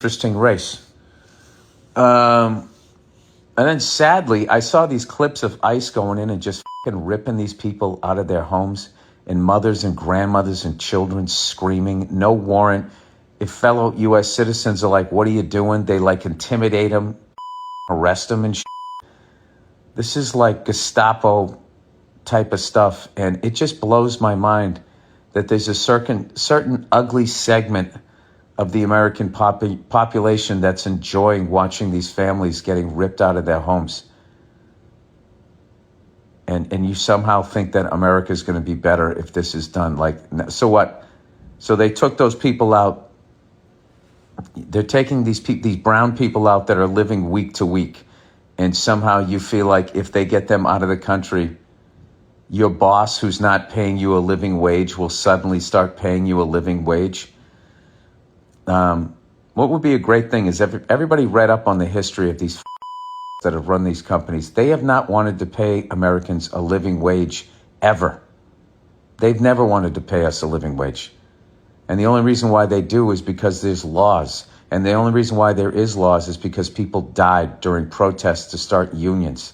interesting race. And then sadly, I saw these clips of ICE going in and just fucking ripping these people out of their homes, and mothers and grandmothers and children screaming, no warrant. If fellow U.S. citizens are like, what are you doing? They like intimidate them, arrest them and shit. This is like Gestapo type of stuff. And it just blows my mind that there's a certain ugly segment of the American population that's enjoying watching these families getting ripped out of their homes. And you somehow think that America is going to be better if this is done. Like, so what? So they took those people out. They're taking these brown people out that are living week to week. And somehow you feel like if they get them out of the country, your boss who's not paying you a living wage will suddenly start paying you a living wage. What would be a great thing is everybody read up on the history of these that have run these companies. They have not wanted to pay Americans a living wage ever. They've never wanted to pay us a living wage. And the only reason why they do is because there's laws. And the only reason why there is laws is because people died during protests to start unions.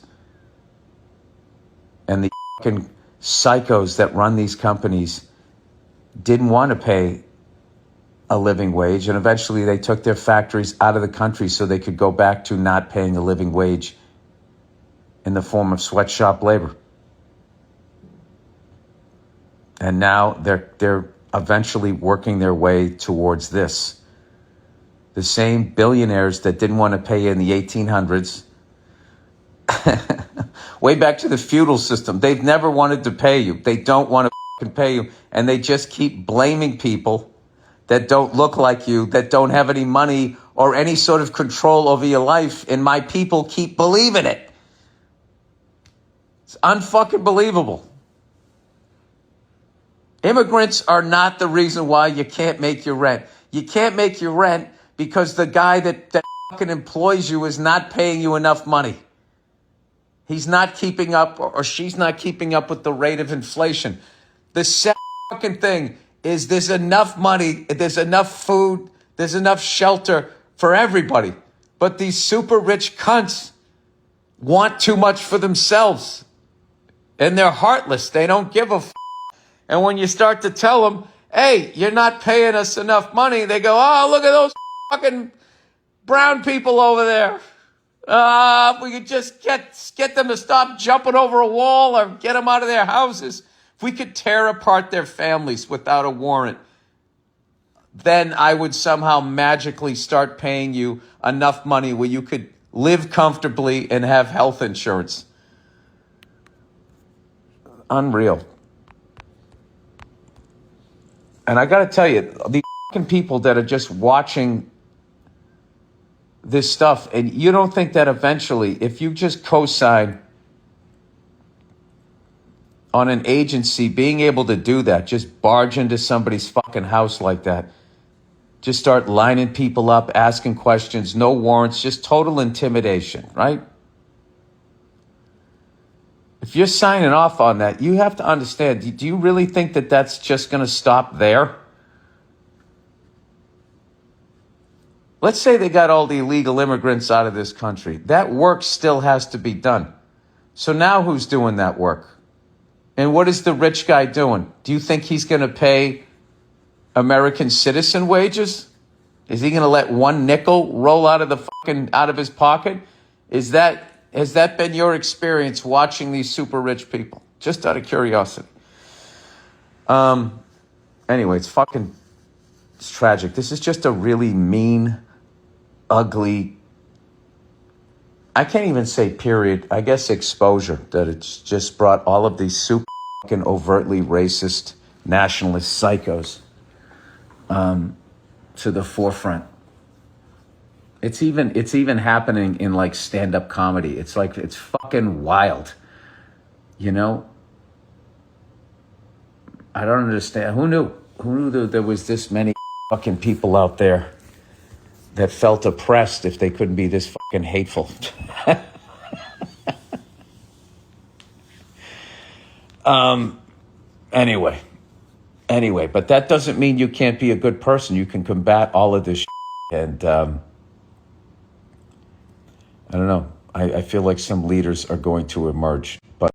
And the fucking psychos that run these companies didn't want to pay a living wage, and eventually they took their factories out of the country so they could go back to not paying a living wage in the form of sweatshop labor. And now they're eventually working their way towards this. The same billionaires that didn't want to pay in the 1800s, way back to the feudal system, they've never wanted to pay you. They don't want to pay you, and they just keep blaming people that don't look like you, that don't have any money or any sort of control over your life, and my people keep believing it. It's unfucking believable. Immigrants are not the reason why you can't make your rent. You can't make your rent because the guy that fucking employs you is not paying you enough money. He's not keeping up, or she's not keeping up with the rate of inflation. The second thing is there's enough money, there's enough food, there's enough shelter for everybody. But these super rich cunts want too much for themselves. And they're heartless. They don't give a f***. And when you start to tell them, hey, you're not paying us enough money, they go, oh, look at those fucking brown people over there. If we could just get them to stop jumping over a wall or get them out of their houses. If we could tear apart their families without a warrant, then I would somehow magically start paying you enough money where you could live comfortably and have health insurance. Unreal. And I got to tell you, the fucking people that are just watching this stuff, and you don't think that eventually, if you just co-sign on an agency being able to do that, just barge into somebody's fucking house like that, just start lining people up, asking questions, no warrants, just total intimidation, right? If you're signing off on that, you have to understand, do you really think that that's just going to stop there? Let's say they got all the illegal immigrants out of this country. That work still has to be done. So now who's doing that work? And what is the rich guy doing? Do you think he's going to pay American citizen wages? Is he going to let one nickel roll out of his pocket? Has that been your experience watching these super rich people? Just out of curiosity. Anyway, it's tragic. This is just a really mean, ugly, I can't even say period, I guess exposure, that it's just brought all of these super fucking overtly racist nationalist psychos to the forefront. It's even happening in like stand-up comedy. It's like, it's fucking wild. You know? I don't understand. Who knew there was this many fucking people out there that felt oppressed if they couldn't be this fucking hateful? Anyway, but that doesn't mean you can't be a good person. You can combat all of this shit. And I don't know. I feel like some leaders are going to emerge. But